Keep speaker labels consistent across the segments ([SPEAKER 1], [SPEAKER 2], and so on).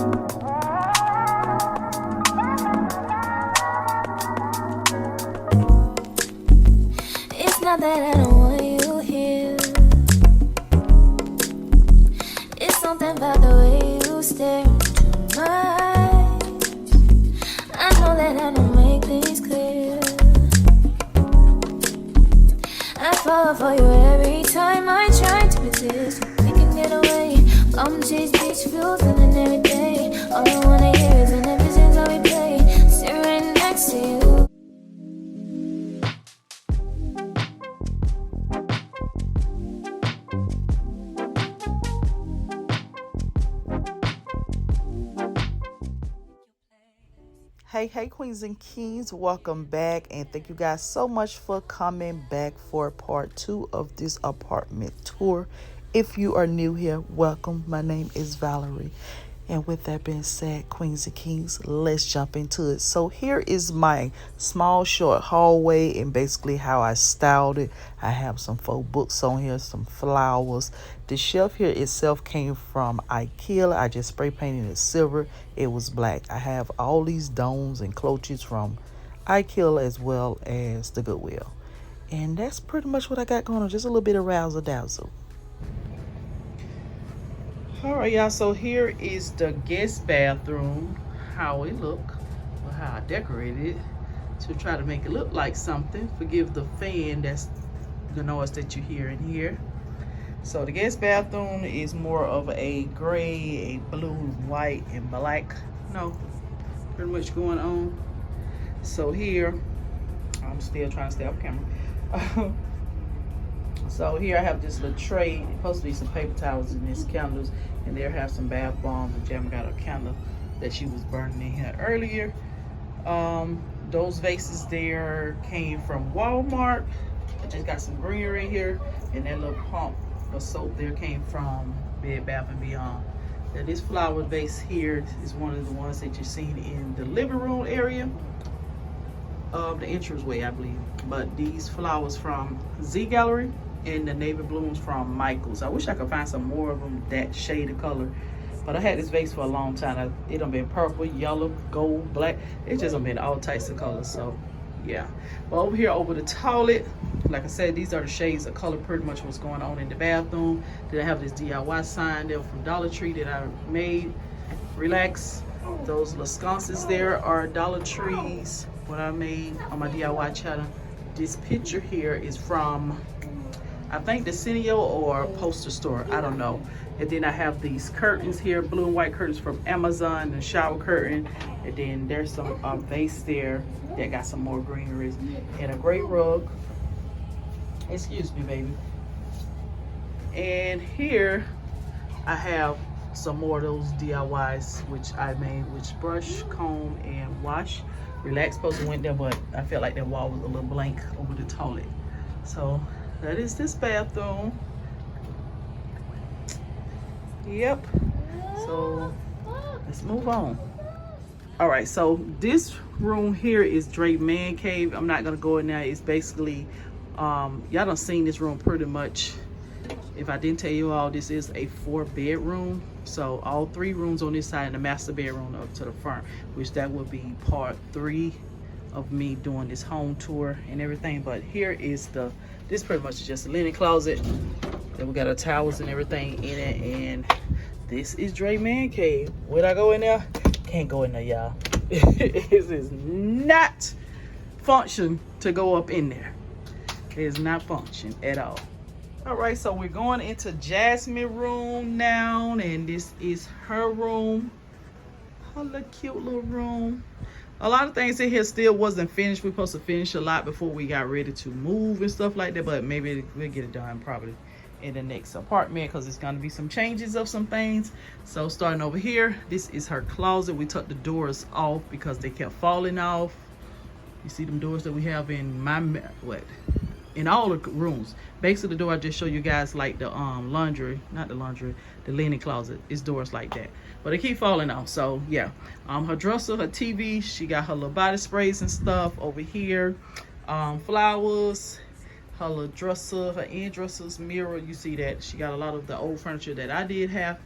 [SPEAKER 1] It's not that I don't want you here. It's something about the way you stare into my eyes. I know that I don't make things clear. I fall for you every time I try to resist. We can get away. Come chase beach views and every day. All I wanna hear is an episode how we play. Sit right next to you.
[SPEAKER 2] Hey queens and kings, welcome back, and thank you guys so much for coming back for part 2 of this apartment tour. If you are new here, welcome. My name is Valerie, and with that being said, queens and kings, let's jump into it. So here is my small short hallway and basically how I styled it. I have some faux books on here, some flowers. The shelf here itself came from IKEA. I just spray painted it silver. It was black. I have all these domes and cloches from IKEA as well as the Goodwill. And that's pretty much what I got going on. Just a little bit of razzle dazzle. All right, y'all. So here is the guest bathroom. How it look, or how I decorated it to try to make it look like something. Forgive the fan. That's the noise that you hear in here. So the guest bathroom is more of a gray, a blue, white, and black. No, pretty much going on. So here, I'm still trying to stay off camera. So here I have this little tray. It's supposed to be some paper towels and these candles. And there have some bath bombs. And Jasmine got a candle that she was burning in here earlier. Those vases there came from Walmart. I just got some greenery here. And that little pump of soap there came from Bed Bath & Beyond. Now this flower vase here is one of the ones that you've seen in the living room area of the entranceway, I believe. But these flowers from Z Gallery and the navy blooms from Michael's. I wish I could find some more of them that shade of color. But I had this vase for a long time. It done been purple, yellow, gold, black. It just done been all types of colors. So yeah. But over here over the toilet, like I said, these are the shades of color, pretty much what's going on in the bathroom. Then I have this DIY sign there from Dollar Tree that I made. Relax. Those little sconces there are Dollar Trees, what I made on my DIY channel. This picture here is from, I think, the Cineo or Poster Store, I don't know. And then I have these curtains here, blue and white curtains from Amazon, the shower curtain. And then there's some vase there that got some more greenery and a great rug. Excuse me, baby. And here I have some more of those DIYs which I made, which brush, comb, and wash. Relax supposed to went there, but I felt like that wall was a little blank over the toilet. So that is this bathroom. Yep. So let's move on. All right, so this room here is Drake Man Cave. I'm not gonna go in there. It's basically y'all done seen this room pretty much. If I didn't tell you all, this is a 4-bedroom. So all 3 rooms on this side and the master bedroom up to the front, which that would be part 3 of me doing this home tour and everything. But here is this pretty much is just a linen closet. Then we got our towels and everything in it. And this is Dre Man Cave. Would I go in there? Can't go in there, y'all. It is not function to go up in there. It is not function at all. All right, so we're going into Jasmine room now, and this is her room. Her little cute little room. A lot of things in here still wasn't finished. We're supposed to finish a lot before we got ready to move and stuff like that, but maybe we'll get it done probably in the next apartment because it's going to be some changes of some things. So starting over here, this is her closet. We took the doors off because they kept falling off. You see them doors that we have in in all the rooms. Basically the door I just showed you guys, like the the linen closet, is doors like that, but they keep falling off. So yeah, her dresser, her TV, she got her little body sprays and stuff over here, flowers, her little dresser, her end dressers, mirror. You see that she got a lot of the old furniture that I did have,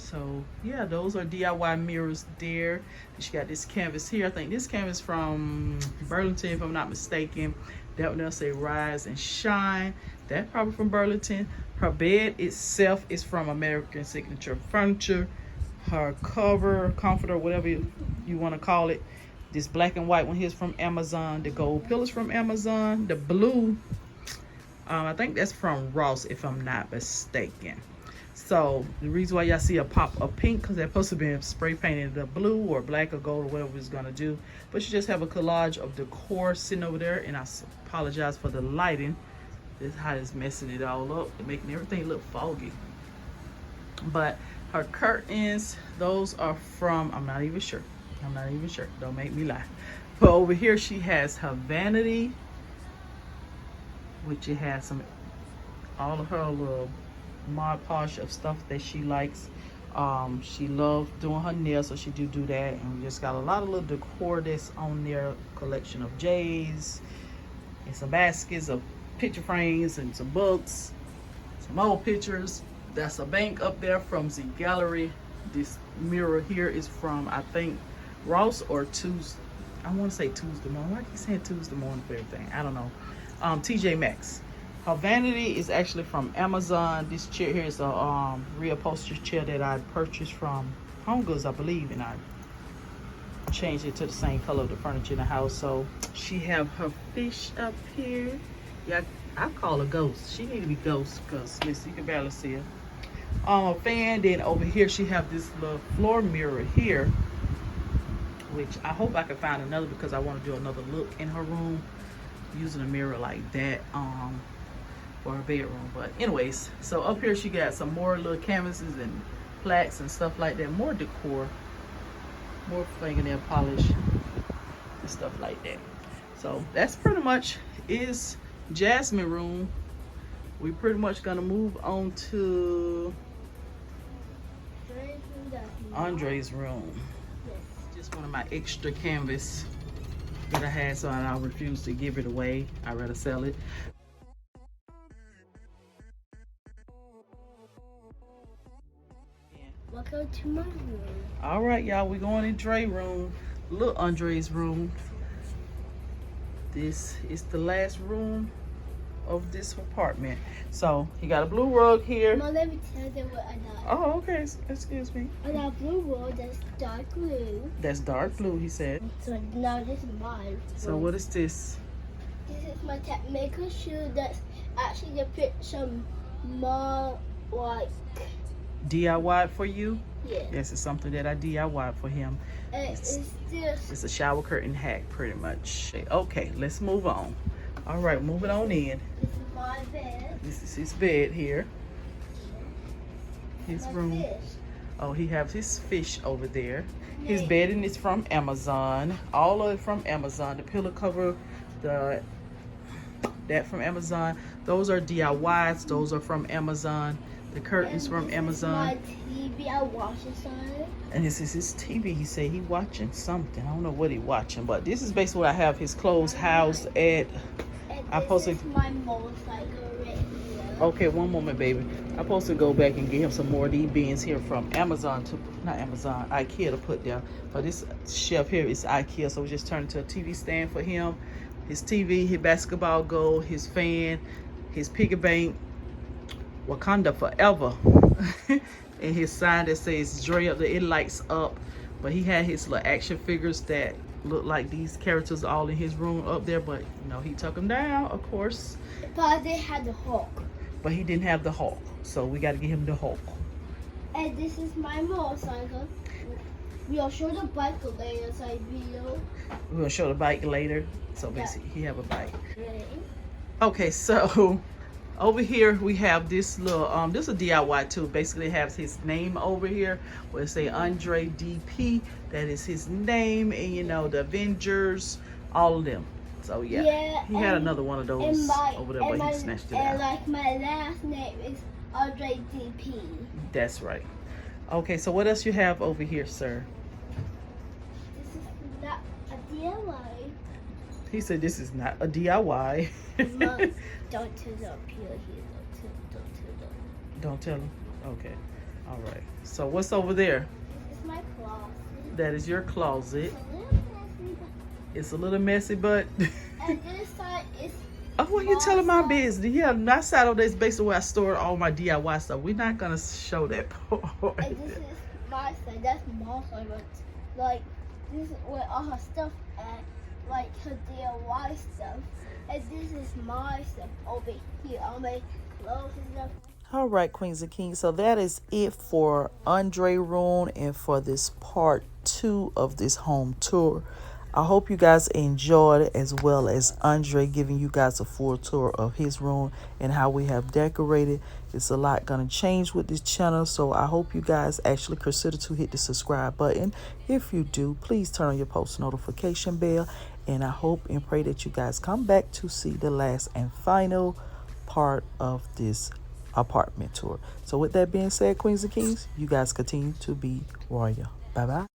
[SPEAKER 2] So yeah, those are DIY mirrors there. She got this canvas here. I think this canvas from Burlington, if I'm not mistaken. That one they'll say Rise and Shine. That probably from Burlington. Her bed itself is from American Signature Furniture. Her cover, comforter, whatever you want to call it. This black and white one here is from Amazon. The gold pillows from Amazon. The blue, I think that's from Ross, if I'm not mistaken. So the reason why y'all see a pop of pink, because they're supposed to be spray painted the blue or black or gold or whatever it's gonna do. But you just have a collage of decor sitting over there, and I apologize for the lighting. This is how it's messing it all up and making everything look foggy. But her curtains, those are from, I'm not even sure. Don't make me lie. But over here she has her vanity, which it has some, all of her little Mod Podge of stuff that she likes. She loves doing her nails, so she do that. And we just got a lot of little decor that's on there. Collection of J's and some baskets of picture frames and some books, some old pictures. That's a bank up there from the gallery. This mirror here is from, I think, Ross or Tuesday. I want to say Tuesday morning. Why I keep saying Tuesday morning for everything? I don't know. TJ Maxx. Her vanity is actually from Amazon. This chair here is a reupholstered chair that I purchased from Home Goods, I believe, and I changed it to the same color of the furniture in the house. So she have her fish up here. Yeah, I call her Ghost. She need to be Ghost because listen, you can barely see her. A fan. Then over here she have this little floor mirror here, which I hope I can find another because I want to do another look in her room using a mirror like that for her bedroom. But anyways, so up here she got some more little canvases and plaques and stuff like that, more decor, more fingernail polish and stuff like that. So that's pretty much is Jasmine room. We pretty much gonna move on to Andre's room. Just one of my extra canvas that I had, so I refuse to give it away. I'd rather sell it.
[SPEAKER 3] Welcome to my room.
[SPEAKER 2] All right, y'all, we going in Dre's room, little Andre's room. This is the last room of this apartment. So he got a blue rug here.
[SPEAKER 3] Mom, let me tell you what I got.
[SPEAKER 2] Oh, okay. Excuse me.
[SPEAKER 3] I got a blue rug that's dark blue.
[SPEAKER 2] That's dark blue, he said.
[SPEAKER 3] So now this is mine.
[SPEAKER 2] So what is this?
[SPEAKER 3] This is my Tapmaker shoe that's actually depict some more like
[SPEAKER 2] DIY for you?
[SPEAKER 3] yeah.
[SPEAKER 2] Yes, it's something that I DIY for him.
[SPEAKER 3] And it's this.
[SPEAKER 2] It's a shower curtain hack, pretty much. Okay, let's move on. All right, moving on in.
[SPEAKER 3] This is my bed.
[SPEAKER 2] This is his bed here. His
[SPEAKER 3] My
[SPEAKER 2] room.
[SPEAKER 3] fish.
[SPEAKER 2] Oh, he has his fish over there. His bedding is from Amazon. All of it from Amazon. The pillow cover, that from Amazon. Those are DIYs. Those are from Amazon. The curtains from Amazon.
[SPEAKER 3] This is my TV. I watch this on it.
[SPEAKER 2] And this is his TV. He said he watching something. I don't know what he watching, but this is basically where I have his clothes housed at.
[SPEAKER 3] And
[SPEAKER 2] I
[SPEAKER 3] this
[SPEAKER 2] posted.
[SPEAKER 3] is my motorcycle right here.
[SPEAKER 2] Okay, one moment, baby. I'm supposed to go back and get him some more of these bins here from Amazon to, not Amazon, IKEA to put there. But this shelf here is IKEA, so we just turned into a TV stand for him. His TV, his basketball goal, his fan, his piggy bank, Wakanda Forever. And his sign that says Dre up there, it lights up. But he had his little action figures that look like these characters all in his room up there, but you know, he took them down, of course.
[SPEAKER 3] But they had the Hulk.
[SPEAKER 2] But he didn't have the Hulk, so we got to get him the Hulk.
[SPEAKER 3] And this is my motorcycle. We'll show the bike later side video.
[SPEAKER 2] We're gonna show the bike later. So basically, he have a bike.
[SPEAKER 3] Ready?
[SPEAKER 2] Okay, so over here we have this little this is a DIY too. Basically, it has his name over here where it say Andre DP. That is his name, and you know the Avengers, all of them. So yeah, he had another one of those over there, but he snatched it
[SPEAKER 3] And
[SPEAKER 2] out.
[SPEAKER 3] like my last name is Andre DP.
[SPEAKER 2] That's right. Okay, so what else you have over here, sir?
[SPEAKER 3] This is not a DIY.
[SPEAKER 2] He said this is not a DIY.
[SPEAKER 3] Mom, don't turn up here. Don't turn up.
[SPEAKER 2] Don't tell him. Okay. All right. So what's over there?
[SPEAKER 3] It's my closet.
[SPEAKER 2] That is your closet.
[SPEAKER 3] It's a little messy, but-
[SPEAKER 2] It's a little messy, but
[SPEAKER 3] and this side is.
[SPEAKER 2] oh, well, you telling my
[SPEAKER 3] side.
[SPEAKER 2] business. Yeah, my side of this basically where I store all my DIY stuff. We're not gonna show that part.
[SPEAKER 3] And this is my side. That's my side, but like this is where all her stuff at, like her DIY stuff. And this is my stuff over here. All my clothes and stuff.
[SPEAKER 2] All right, Queens and Kings. So that is it for Andre room and for this part 2 of this home tour. I hope you guys enjoyed it, as well as Andre giving you guys a full tour of his room and how we have decorated. It's a lot going to change with this channel, so I hope you guys actually consider to hit the subscribe button. If you do, please turn on your post notification bell, and I hope and pray that you guys come back to see the last and final part of this apartment tour. So with that being said, Queens and Kings, you guys continue to be royal. Bye bye.